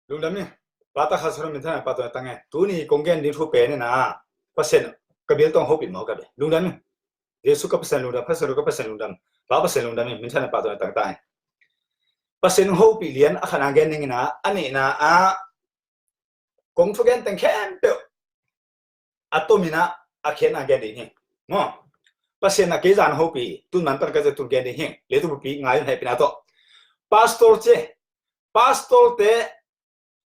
ลุงดำเนี่ยปาตาข้าสรมินท่านปาตัวตั้งไงตัวนี้กงเกนดินทุเปเนี่ยนะเปอร์เซ็นต์กระเบียต้องหกปิดหมอกับเดลุงดำเนี่ยเยซูกับเปอร์เซ็นต์ลุงดำเปอร์เซ็นต์กับเปอร์เซ็นต์ลุงดำบ้าเปอร์เซ็นต์ลุงดำเนี่ยมินท่านปาตัวตั้งตายเปอร์เซ็นต์หกปีเลียนอาคณะเกนนี่นะอันนี้นะกงทุเกนตั้งแค่เดียวอัตโตมินะอาเขียนอาเกนดีเนี่ยมั้งเปอร์เซ็นต์นักเกจานหกปีตุนมันตั้งก็จะตุนเกนดีเนี่ยเลตุปีง่ายให้เป็นอะไรพาสตอร์เจพาสตอร์เต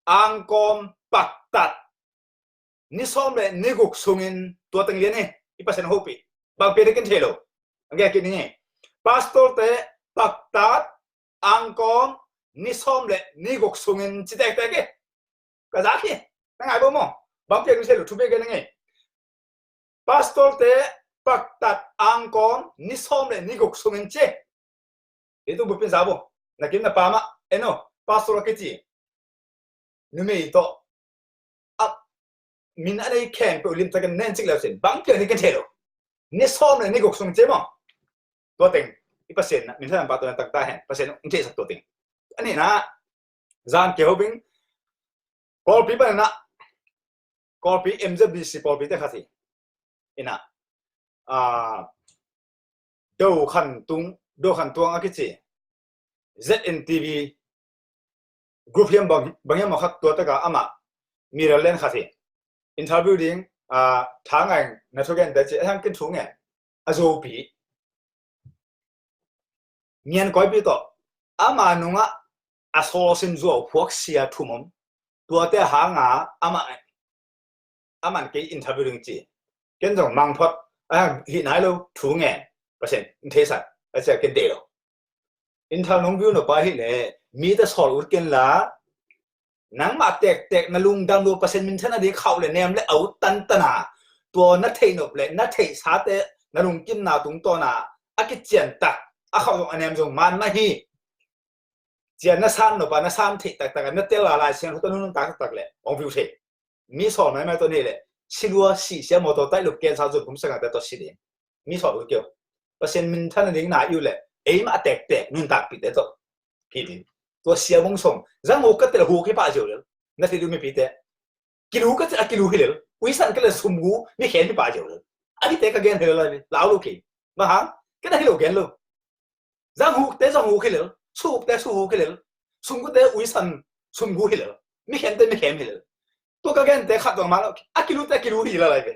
angkom paktat ni somle ni guk sungin tua tenglia ni ipasen hopi bang pediken thelo angge kini pastor te paktat angkom ni somle ni guk sungin chitek teke kazaki nangai bomo bang pediken thelo thupe ke ngai pastor te paktat angkom ni somle ni guk sungin che itu bupin sabo nakim na pama eno pastor ke chi nume to up min ane ken pe lim takan nen chik la sen bang ke ni kan thelo ni som le ni gok sung che mo to teng i percent na min than pa to na tak ta hen percent ung che sak to teng ani na zan ke hobing call pi ba na call pi mzbc call pi te khasi ina do khan tung akichi ZNTV group yang bang makhat to ta ka ama miralen khati interview ding thangai na thogen da che hang kin thunge azo pi nyen koi pi to ama nunga aso sin zo phok sia thumom to te hanga aman ke interview ding chi ken jong mang phot hi nai lo thunge percent thesa acha ken de lo interview nong view no pa hi leมีแต่สอดอุดกันละนังมาแตกนาลุงดังดูเปอร์เซ็นต์มินทันอดีเข้าเลยแนมและเอาตันตนาตัวนัทเทนบเลยนัทเทสาเตนาลุงกินนาตุงตัวนาอากิเจียนตักอาเขาอันแนมจงมันไม่ฮีเจียนนัสานนบนัสานเทตักกันนัทเตลาลายเสียงตัวนู้นตักเลยองวิวเทมีสอดไหมตัวนี้เลยชิลัวสีเสียมอตัวใต้ลูกแกนสาวจุดผมสังกัดตัวสีเดียมีสอดอุดเกี่ยวเปอร์เซ็นต์มินทันอดีหนาอยู่เลยมาแตกนุ่นตักปิดตัวผิดตัวเสียมงส่งจังโมกัตเตลหูแค่ป้าเจียวเลยนั่นที่ดูไม่ผิดแต่กิลูก็จะกิลูให้เลยวิสันก็เลยสมบูไม่เขียนไม่ป้าเจียวเลยอันนี้แต่ก็เกณฑ์ให้เลยลาวลูกขี้มาหางก็ได้ให้ลูกเกณฑ์เลยจังหูแต่จังหูให้เลยสู้แต่สู้ให้เลยสมกูแต่วิสันสมบูให้เลยไม่เขียนแต่ไม่เขียนให้เลยตัวก็เกณฑ์แต่ขัดตัวมาแล้วกิลูแต่กิลูให้เลยไป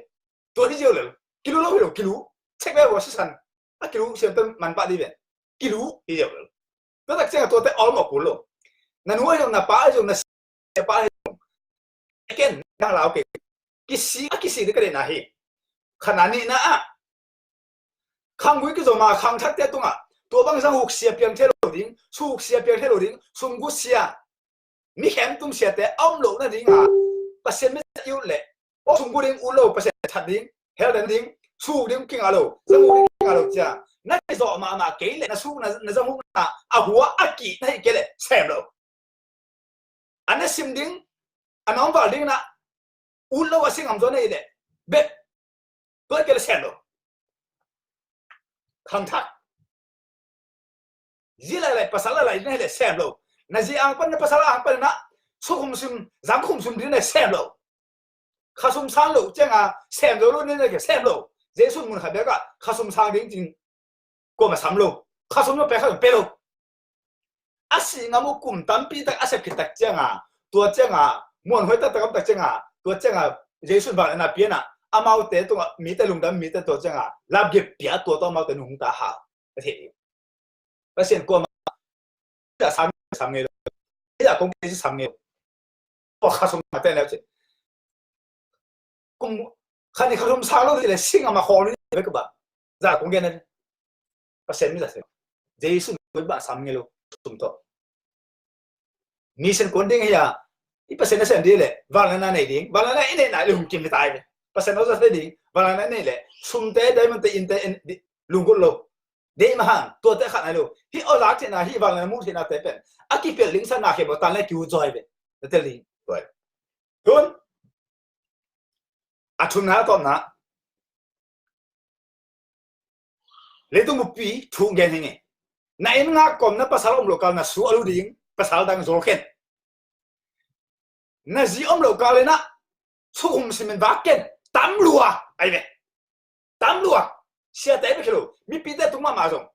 ตัวที่เจียวเลยกิลูเราให้เลยกิลูเช็คไว้ว่าสิสันกิลูเสียงต้นมันป้าดีแบบกิลูให้เจียวเลยก็ตักเสียงตัวแต่ออลมากูโลนั่นหัวจงน่ะป้าจงน่ะเสียป้าเก่งนั่งลาวเก่งกิสีนี่ก็ได้นะเฮขนาดนี้นะข้างวิกจะมาข้างทัดเตตุงตัวบางสังหุกเสียเพียงเทโลดิ้งสุกเสียเพียงเทโลดิ้งสุงกุเสียมีแขนตุ้มเสียแต่อ้อมโลนั่นดิ้งเปอร์เซ็นต์ไม่ยุ่งเลยโอ้สุงกุดิ้งอุโลเปอร์เซ็นต์ทัดดิ้งเฮลดิ้งสุกดิ้งกิ่งอะไรสังหุกกิ่งอะไรจ้ะนั่นไอ้สอมาเกลี่ยนะสู้นะสังหุกหัวกินั่นเกลี่ยแซมโลอันนี้ซิมดิ้งอันน้องบอลดิ้งนะอุลโลว่าสิ่งคำตัวนี้เลยเบ็ดตัวเกลี่ยแซมโลคังทักยี่อะไรภาษาอะไรนี่เลยแซมโลนั่นจีอังเป็นภาษาอังเป็นนะสุขุมซุมจังขุมซุมดิ้งเลยแซมโลข้าซุมสางโลเจ้าแซมโลนี่เลยแซมโลเจสุนมุนขับเด็กข้าซุมสางดิ้งจริงก็มา3โลข้าซุมโลไปข้าซุมเปโลอาศัยงามุกุมตั้มปีตักอาศัยคิดตักเจ้าตัวเจ้าม้วนหัวตักตักเจ้าตัวเจ้าเจสุนบาลน่ะเปียนะอามาอุเตตัวมีแต่ลุงดำมีแต่ตัวเจ้าลาบเก็บเปียตัวมาแต่หนุ่มตาหาประเทศเปอร์เซ็นต์กว่าจะ3เงี้ยที่จะคงจะ3เงี้ยพอข้าซุมมาแต่แล้วเจ้ากุมขันนี้ข้าซุมสางโลที่เลยสิ่งมาขอนี่ไม่ก็บ้าจะคงเงี้ยนั่นเปอร์เซ็นต์ไม่ได้เสียเจสุนก็บ้า3เงี้ยซุ่มโตมีเส้นคนดิ้งเฮียอีเปอร์เซ็นต์เส้นดีเลยวาลานานี่ดิ้งวาลานาอินเนน่ะลุงกินไม่ตายเลยเปอร์เซ็นต์เราจะได้ดิ้งวาลานานี่แหละซุ่มเตะได้มันเตะอินเตะลุงกุลโลเดมาหังตัวเตะขัดไหนลูฮีออลักเทน่ะฮีวาลานามูเทน่ะเตะเป็นอากิเปิลลิงสันน่ะเขียนบอกตอนแรกคิวจอยเป็นเตะลิงด้วยทุนอาทุนนะตอนน่ะเลตุมุปีทุ่งเงินยังไงนายงาคอมนะภาษาลมโลกาลนะสู้อลูดิ้งภาษาดังโจเคน na zi om lo ka le na sukum simen vaken tam lua ai ve tam lua sia te be kilo mi pite tuma ma jong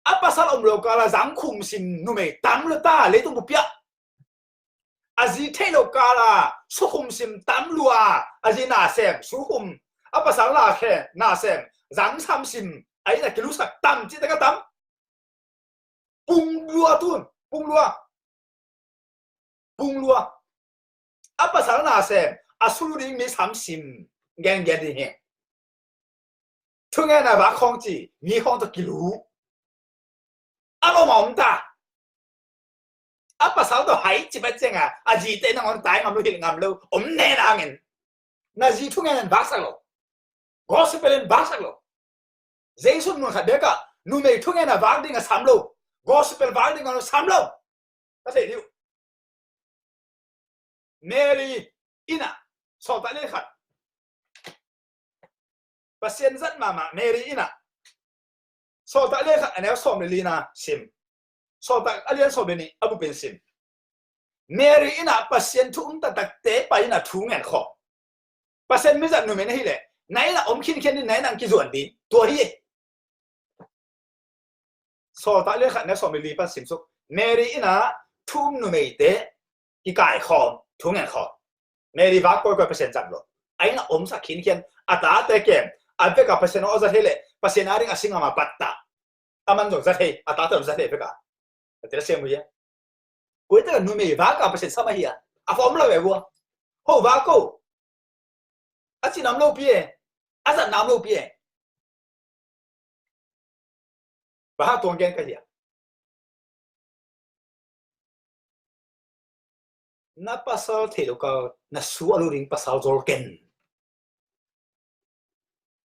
apa sal om lo ka la zang khum sim nu me tam lo ta le tu pia azi the lo ka la sukum sim tam lua azi na sem sukum apa sal la khe na sem zang sam sim ai là cái lúc sạc tắm chỉ ta tắm bung lua tuôn bung lua apa sáng nào xem asulu đi mi sắm sim gan gan đi hè thương nghe là bác không chỉ mi không được kilo alo mà ta apa sáng đó hay chỉ phải chăng à gì tên nó tái ngầm luôn ngầm luôn nè nào nghe na gì thương nghe là bác sao lo gospel là bác sao lo Jesus mun khát cả, nu mày thung nghe là vang đi ngà sắm lâu, gospel vang đi ngà sắm lâu, có thể hiểu. Mary ina, so tại lên khát, patient rất mà Mary ina, so tại lên khát anh em so mình na sim, so tại anh em so bên này abu bên sim. Mary ina patient thung ta đặc tế bay na thung nghe khó, patient mới dặn nu mày này lệ, nãy là ông khi đi nãy nàng kia ruột đi, tua hi. So tại lẽ khả năng so mình li bắt sim số Mary ina thum nu mày té cái cài khom thung ngàn khom Mary vác coi percent chậm rồi anh là ôm sa khiến à ta té kem à phải cả percent ở rất hele percent ai đang sinh mà bắt ta aman rồi rất he à ta tưởng rất he phải cả thế là xem gì cuối tất cả nu mày vác cả percent sao mà hiểu à form là vậy vua hô vác cô à chỉ nắm lâu bia à rất nắm lâu bia và tuần gen cái gì na pasal thì đâu có na suy lu ring pasal zorgen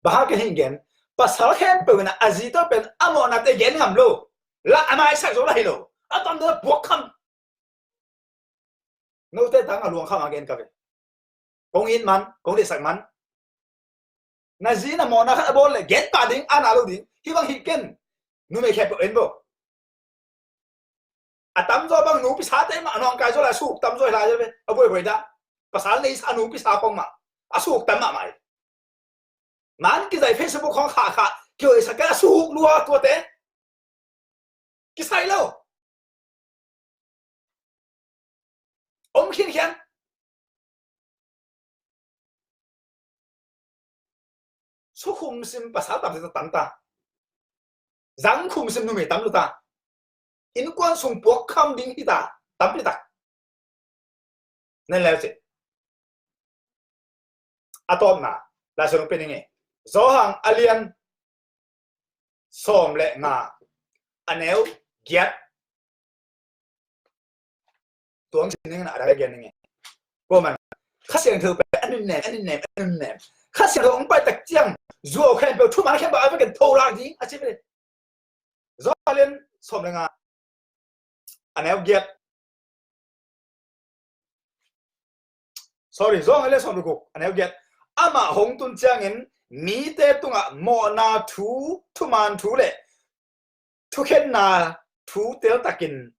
và cái hình gen pasal khen bên na azito bên amo na te gen ham lo la amai sai rồi lại lo à toàn đó buộc khăm nô te tang luồng khăm again cái công in man công để sạch man na gì na mo na khát bol le get pa ding ana lo ding hi bang hi ken nu me khép bên bộ à tắm rồi bang nu bị sát thế mà non cái rồi là sụp tắm rồi là vậy à bồi bồi đã và sáng nay sao nu bị sát bông mà à sụp tắm mà mày mà cái giải Facebook không khả khả kiểu sao cái sụp luôn tua thế cái sai lâu ông khiên khiên số khung sim và sát tắm thì tắm ta giáng khung sim nu me tắm luôn ta in quan sung buộc khăm đinh hi ta tắm đi ta nên là gì atom na là sự bên này gió hàng alien xóm lệ ngà anel giết tuồng xin nên là đại giết này cô mình khách sạn thử về anh nè khách sạn ông bay tạch chiang dù khen biểu thu mà khen bảo với cái thâu lạc gì à chứ vậy gió alien xóm lệ ngà anel giết sorry zong ale som ko anel giết ama hong tun changin mi te tunga mo na thu man thu le thu khen na thu tel takin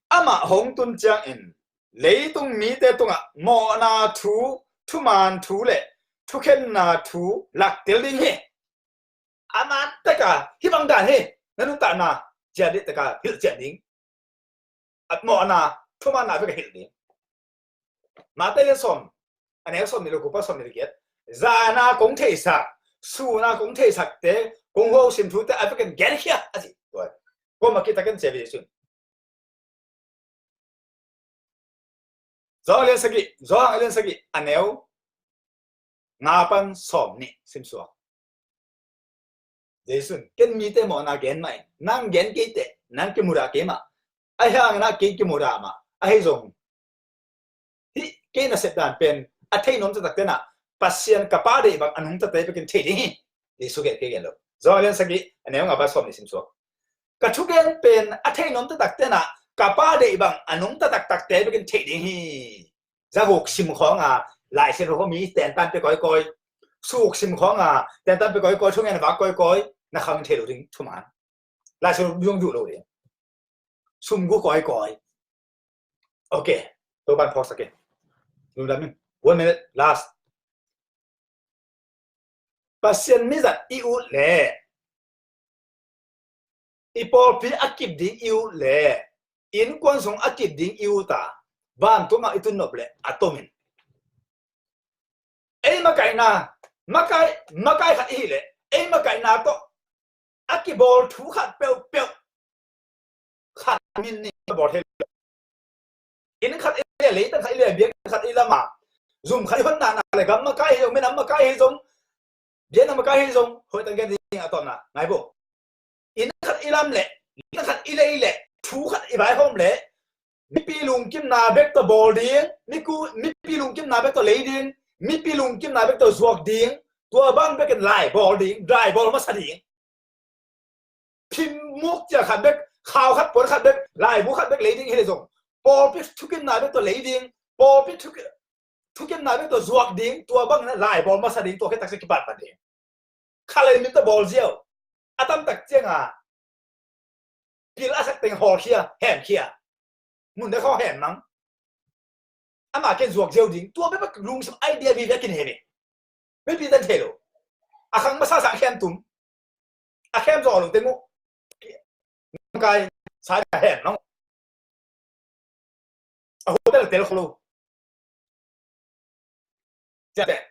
ama hong tun changin lấy tung mi te tunga mo na thu man thu le thu khen na thu lak tel ding he ama taka hi bang dan he nanu ta na jadi taka hil jadi at mo na thu man na cái hil ding mà tay lên xóm anh em xóm này cũng bắt xóm này kiệt già na cũng thể sạc su na cũng thể sạc thế cũng hô xin thu thế anh phải cần ghét kia à gì rồi cô mà kita cần chơi về xuân gió lên sagi anh em ngapan xóm này xin xóa dễ xuân cái mi thế mà na ghét mày nang ghét cái thế nang cái mura cái mà ai hàng na cái mura mà ai dùng cái nó sẽ đàn pen à thấy nó rất đặc biệt na pasien kapade bang anung ta tay bekin thedi di suget ke gelo zo len sagi anew nga ba som ni simso ka chugen pen a thấy nó rất đặc biệt na kapade bang anung ta tak tay bekin thedi hi za hok sim kho nga lại sen ho mi ten tan pe koi su sim kho nga ten tan pe koi chung en ba koi na kham thedi ding chuman lại sen yung du lo de sumgu koi. Okay, to ban pause again. Lu damin 1 minute last. Pasien mizat iu le. Ipol pi akip ding iu le. In kwan song akip ding iu ta. Ban to ma itu noble atomin. Makai na makai khat hi le. Makai na to akibol thu khat peu. Khat min ni bol he. In khat ile le tan khat ile biak khat ilama. Zoom khat hon na le gam makai he men makai he zong. Dia na makai he zong hoi tan gen ding aton na. Ngai bo. In khat ilam le. In khat ile thu khat ibai hom le. Mi pi lung kim na bek to bol ding. Mi pi lung kim na bek to le ding. Mi pi lung kim na bek to zuak ding. Tua bang bek lai bol ding. Dry bol ma sa ding. Pim muk ja khat bek. Khao khát bốn khát bếp lại bố khát bếp lấy đi hay là dùng bò biết thu kim nào biết tôi lấy đi bò biết thu kim nào biết tôi ruột đi tua băng lại bò mà sao đi tua cái taxi kịp bạn đi khai lên mình tôi bò diêu atam tắc chiang à kỳ lạ sắc tình hồ kia muốn để kho hẻm nắng mà cái ruột diêu đi tua biết bắt lung some idea vì vậy kinh hệ này biết vì tên thế đâu khang mà sao sáng khen tụm khen rồi luôn tiếng ngô cái sai hẻm nó hồi đó là tiền khô chả đấy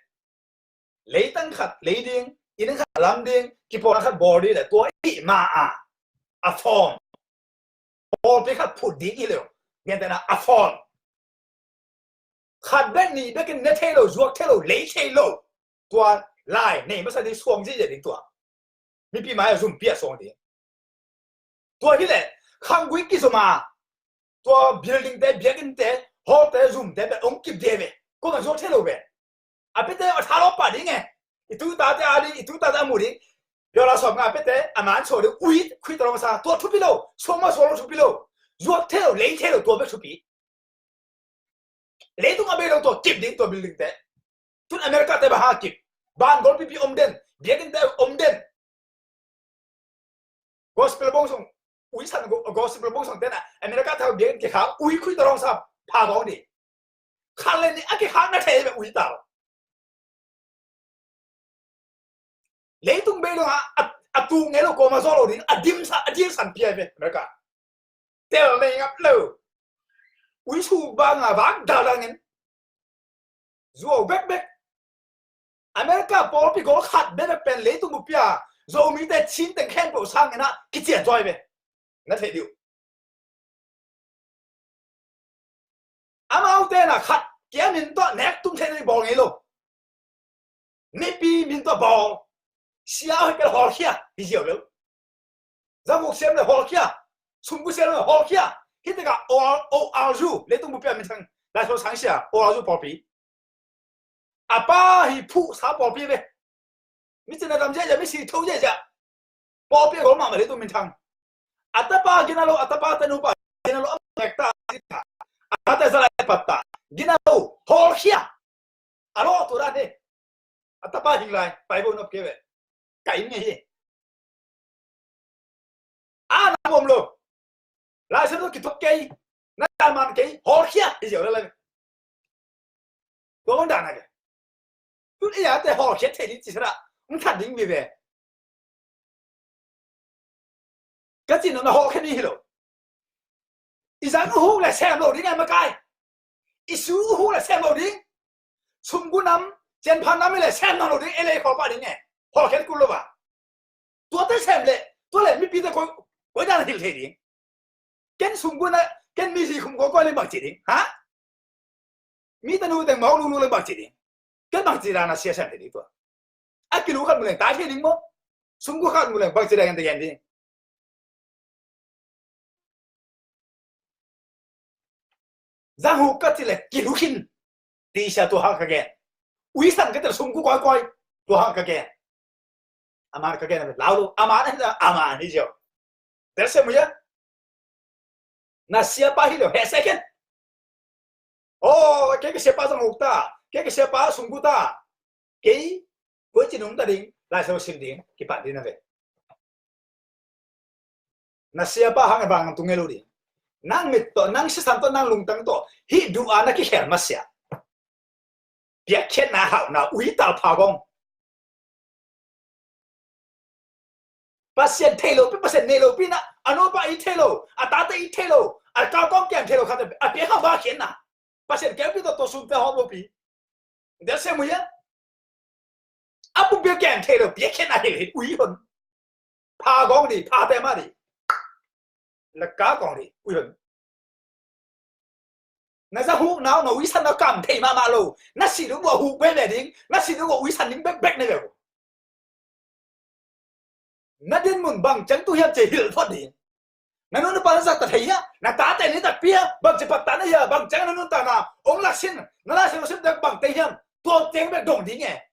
lấy tăng khát lấy điên in khát làm điên cái bộ khát body là tua ít mà form body khát phụt đi cái liệu nghe tên là form khát bên này bên cái net hello ruột hello lấy hello tua lại này mới sao đi xuống gì vậy tua mi bị máy zoom bia xuống đi tua cái này không quý cái gì mà tua building thế building thế hotel room thế ông kịp thế vậy có mà ruột hello vậy bây giờ ở thảo luận bài đi nghe itu ta thế ali itu ta ta muri giờ là xong bây giờ anh cho được uy quy tông sao tua chụp bilo xong mà xong chụp bilo ruột hello lấy hello tua biết chụp lấy tung ở bên đâu tua kịp đi tua building thế tụi America thế bà kịp ban gol pipi omden building thế omden gospel bông xong uy san gospel bông xong thế nào America theo building cái khác uy quy tông sao phá bóng đi khai lên đi cái khác nó thế về uy tao lấy tung bê luôn tu nghe lo mà do lo đi dim san pia về mấy cả tell này ngập lâu quý su ba ngà vác đào đang nghe dù bét America bỏ bị có khát bét pen lấy tung một pia dù mình để chín từng khen bộ sang nghe na cái chuyện rồi về nó thể điều ao tên là khát kia mình to nét tung thế này bỏ nghe lo maybe mình to bỏ xia cái hồ kia đi hiểu được ra một xem là hồ kia xung quanh xem là hồ kia khi cái oazu lấy tung một bên mình thằng lại số sáng xia oazu bỏ bì ba hi phụ sao bỏ bì về mình chỉ là làm gì vậy mình chỉ thâu gì vậy bỏ bì của mà lấy tung mình thằng ba cái nào ba tên nó cái nào ngạch ta ta sẽ lại bắt ta cái nào hồ kia alo tôi ra đi ba hình lại phải bốn nộp kia về cái gì nằm ôm luôn lại sẽ nó kỹ thuật cây nó làm ăn cái hồ kia thì hiểu là tôi không đàn này tôi ý là cái hồ kia thể đi chỉ là không thành định vì vậy cái gì nó hồ kia đi hiểu ý rằng nó hồ là xem rồi đi ngay mà cái ý số hồ là xem rồi đi xung quanh năm trên pan năm là xem nó rồi đi ele khó ba đi nghe họ khen cú lo ba, tôi tới xem lệ, tôi lại mới biết được có ra là điều gì đi, cái xung quanh này, cái mi gì không có coi lên bằng chỉ đi, hả? Mi ta nuôi từng máu luôn lên bằng chỉ đi, cái bằng chỉ là nó sẽ xem thế đi tôi, cái lũ khác một lần tái thế đi không? Xung quanh khác một lần bằng chỉ là cái gì đi, giang hồ cái gì là cái lũ hin, đi xa tôi hàng cái gì, uy sann cái từ xung quanh coi tôi hàng cái gì aman kagaya na laulo aman hijo derse mo ya na siapa hilo he second cái siapa sang ukta cái siapa sungguta cái với chỉ nung ta ding lại sao sim ding cái bạn đi na về na siapa hang bang tungelo đi nang mit to nang sisan to nang lung tang to hi du ana ki her masya bia khet na hau na ui tal pha gong pasien thelo pe pasien nelo pi na ano pa i thelo atate i thelo a ka kong kem thelo khat a pe ha ba khen na pasien ke pi to sum te ho bo pi de se mu ya apu bia kem thelo bia khet na hi ui hon pha gong đi pha te ma đi là cá gong đi ui hon na za hu nào nó ui san nó cảm thấy mà lo na si du bo hu be le ding na si du bo ui san ding bek bek ne go na din mun bang chang tu hiam che hil thot đi na nu pa na sa ta thei ya na ta te ni ta pia bang che pat ta na ya bang chang na nu ta na ong la sin na la sin sim dak bang te hiam to teng be dong đi nghe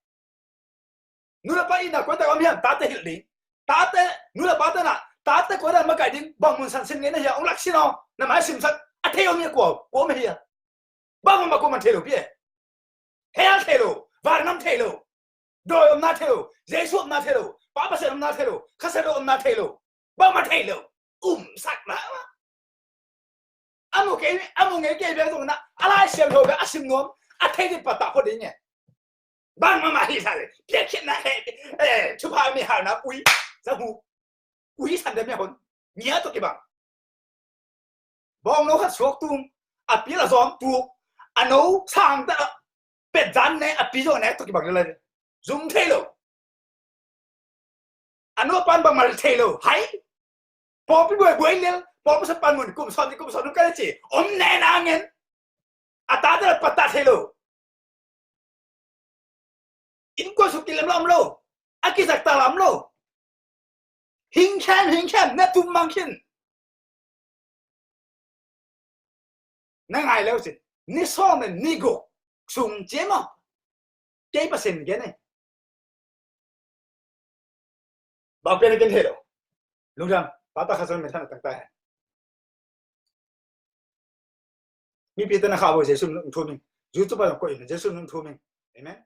nu la pa i na ko ta am hiam ta te hil đi ta te nu la pa ta na ta te ko da ma kai ding bang mun san sin nghe na ya ong la sin no na mai sim sat a thei ong ye ko me ya bang ma ko man thei lo pia hea thei lo var nam thei lo đôi ông na thei lo giêsu ông na thei lo ba se ông na thei lo khase lo ông na thei lo ba ma thei lo sak na amu nghe ke be so na ala sem ho ga asim nom a thei di pata ho di nghe bang ma hi sa le ke khin na chu pa mi ha na ui sa hu ui san de me hon nia to ke bang bong no khat suok tum a pi la zom tu ano sang ta pet dan ne a pi zo ne to ke bang le zum thei lo ano pan bang mal thei lo hai po pi boy le po sa pan mun kum son ka chi om ne na ngen ata da pata thei lo in ko su ki lam lo aki sak ta lam lo hing khan na tum mang khin na ngai lo si ni so men ni go sum che ma ke pa sen ge ne ba pe ne ken thei lo lung ram pa ta khasan me than tak ta hai mi pi ta na kha bo je sum thu min ju tu ba ko in je sum thu min amen